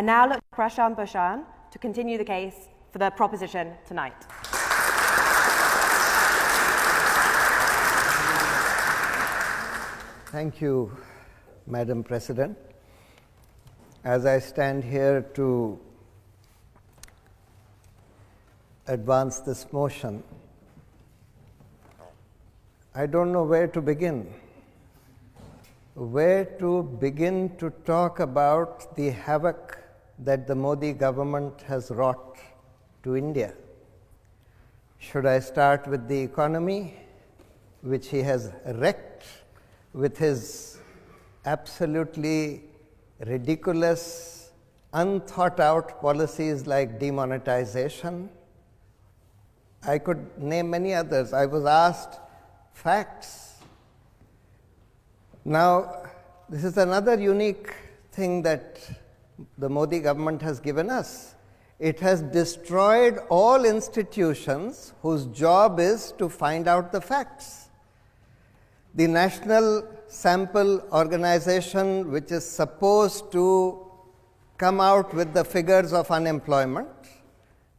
I now look to Prashant Bhushan to continue the case for the proposition tonight. Thank you, Madam President. As I stand here to advance this motion, I don't know where to begin. Where to begin to talk about the havoc that the Modi government has wrought to India. Should I start with the economy, which he has wrecked with his absolutely ridiculous, unthought out policies like demonetization? I could name many others. I was asked facts. Now, this is another unique thing that the Modi government has given us. It has destroyed all institutions whose job is to find out the facts. The National Sample Organization, which is supposed to come out with the figures of unemployment,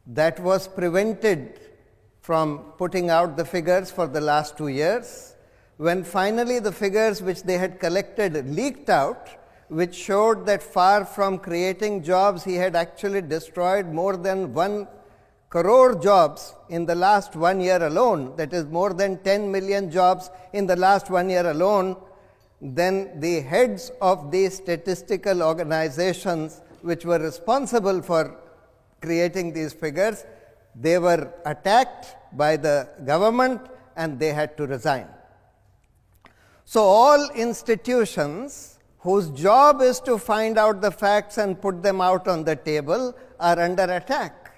that was prevented from putting out the figures for the last 2 years. When finally the figures which they had collected leaked out, which showed that far from creating jobs, he had actually destroyed more than 1 crore jobs in the last 1 year alone, that is more than 10 million jobs in the last 1 year alone, then the heads of the statistical organizations which were responsible for creating these figures, they were attacked by the government and they had to resign. So all institutions whose job is to find out the facts and put them out on the table are under attack.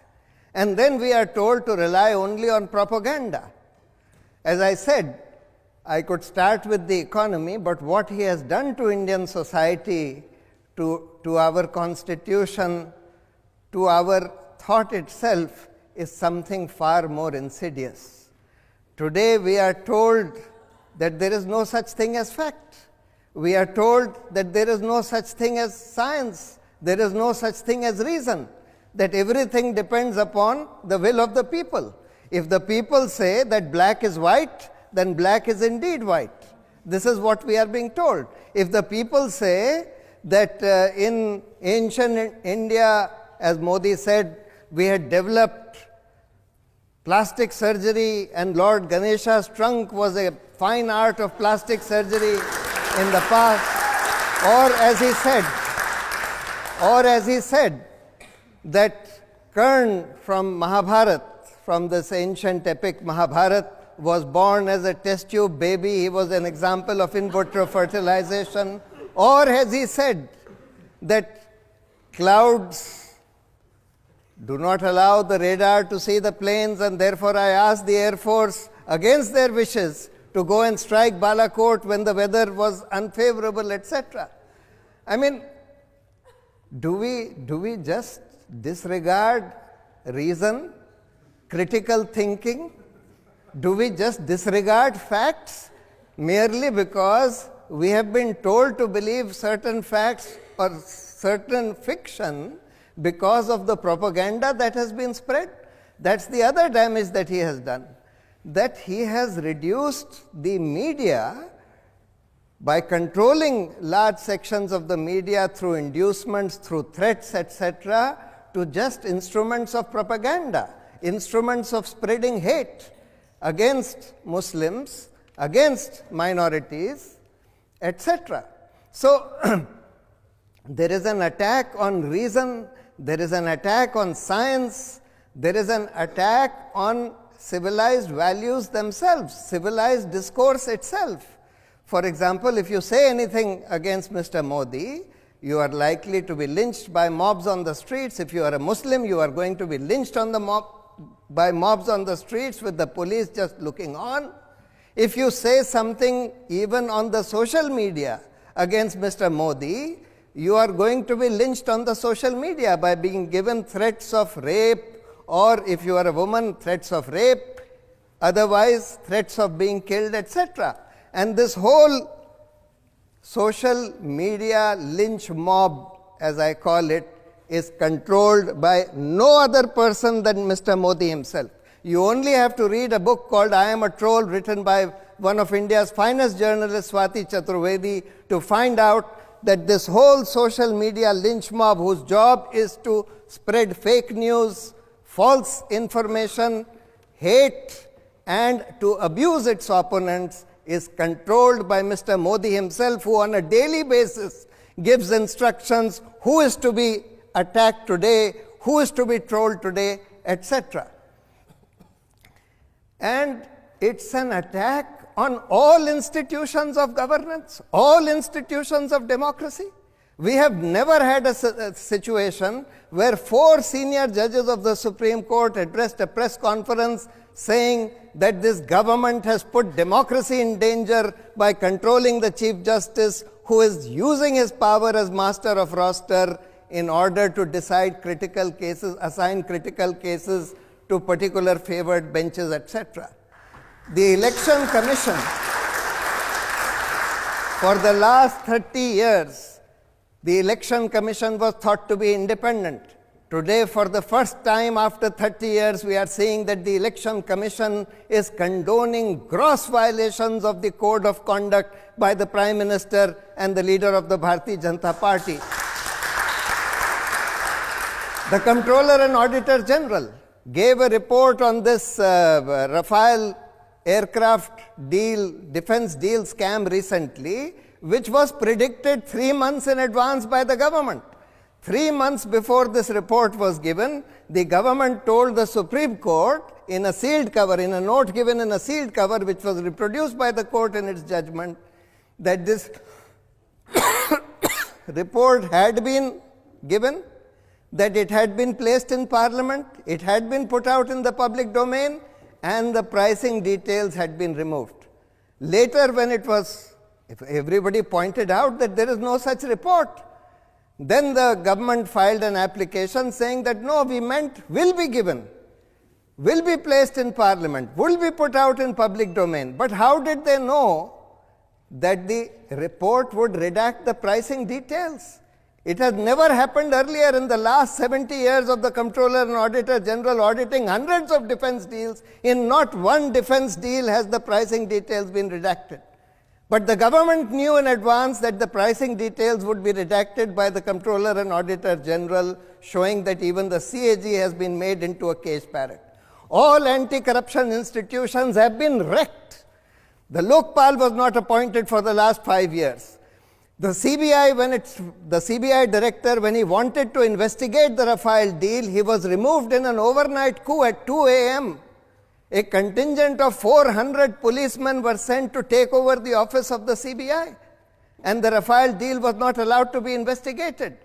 And then we are told to rely only on propaganda. As I said, I could start with the economy, but what he has done to Indian society, to our constitution, to our thought itself, is something far more insidious. Today we are told that there is no such thing as fact. We are told that there is no such thing as science, there is no such thing as reason, that everything depends upon the will of the people. If the people say that black is white, then black is indeed white. This is what we are being told. If the people say that in ancient India, as Modi said, we had developed plastic surgery and Lord Ganesha's trunk was a fine art of plastic surgery in the past, or as he said, that Karna from Mahabharata, from this ancient epic Mahabharata, was born as a test tube baby, he was an example of in vitro fertilization, or as he said, that clouds do not allow the radar to see the planes, and therefore I asked the Air Force, against their wishes, to go and strike Balakot when the weather was unfavorable, etc. I mean, do we just disregard reason, critical thinking? Do we just disregard facts merely because we have been told to believe certain facts or certain fiction because of the propaganda that has been spread? That's the other damage that he has done. That he has reduced the media by controlling large sections of the media through inducements, through threats, etc., to just instruments of propaganda, instruments of spreading hate against Muslims, against minorities, etc. So, there is an attack on reason, there is an attack on science, there is an attack on civilized values themselves, civilized discourse itself. For example, if you say anything against Mr. Modi, you are likely to be lynched by mobs on the streets. If you are a Muslim, you are going to be lynched on by mobs on the streets with the police just looking on. If you say something even on the social media against Mr. Modi, you are going to be lynched on the social media by being given threats of rape, or if you are a woman, threats of rape, otherwise threats of being killed, etc. And this whole social media lynch mob, as I call it, is controlled by no other person than Mr. Modi himself. You only have to read a book called I Am a Troll, written by one of India's finest journalists, Swati Chaturvedi, to find out that this whole social media lynch mob, whose job is to spread fake news, false information, hate, and to abuse its opponents, is controlled by Mr. Modi himself, who on a daily basis gives instructions who is to be attacked today, who is to be trolled today, etc. And it's an attack on all institutions of governance, all institutions of democracy. We have never had a situation where 4 senior judges of the Supreme Court addressed a press conference saying that this government has put democracy in danger by controlling the Chief Justice, who is using his power as master of roster in order to decide critical cases, assign critical cases to particular favored benches, etc. The Election Commission, for the last 30 years, the Election Commission was thought to be independent. Today, for the first time after 30 years, we are seeing that the Election Commission is condoning gross violations of the Code of Conduct by the Prime Minister and the leader of the Bharatiya Janata Party. The Comptroller and Auditor General gave a report on this Rafale aircraft deal, defense deal scam recently, which was predicted 3 months in advance by the government. 3 months before this report was given, the government told the Supreme Court in a sealed cover, in a note given in a sealed cover, which was reproduced by the court in its judgment, that this report had been given, that it had been placed in Parliament, it had been put out in the public domain, and the pricing details had been removed. Later, when it was, if everybody pointed out that there is no such report, then the government filed an application saying that no, we meant will be given, will be placed in Parliament, will be put out in public domain. But how did they know that the report would redact the pricing details? It has never happened earlier in the last 70 years of the Comptroller and Auditor General auditing hundreds of defense deals. In not one defense deal has the pricing details been redacted. But the government knew in advance that the pricing details would be redacted by the Comptroller and Auditor General, showing that even the CAG has been made into a cage parrot. All anti-corruption institutions have been wrecked. The Lokpal was not appointed for the last 5 years. The CBI, the CBI director, when he wanted to investigate the Rafale deal, he was removed in an overnight coup at 2 a.m. A contingent of 400 policemen were sent to take over the office of the CBI, and the Rafale deal was not allowed to be investigated.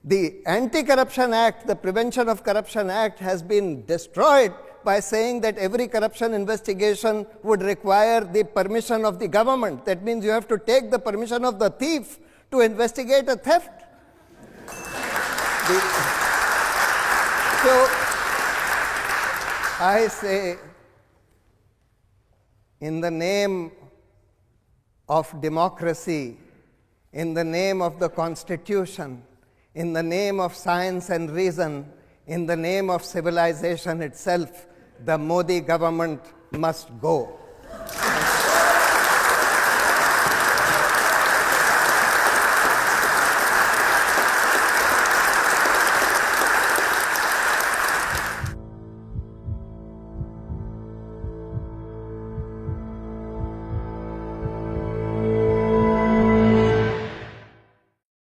The Anti-Corruption Act, the Prevention of Corruption Act, has been destroyed by saying that every corruption investigation would require the permission of the government. That means you have to take the permission of the thief to investigate a theft. So, I say, in the name of democracy, in the name of the Constitution, in the name of science and reason, in the name of civilization itself, the Modi government must go.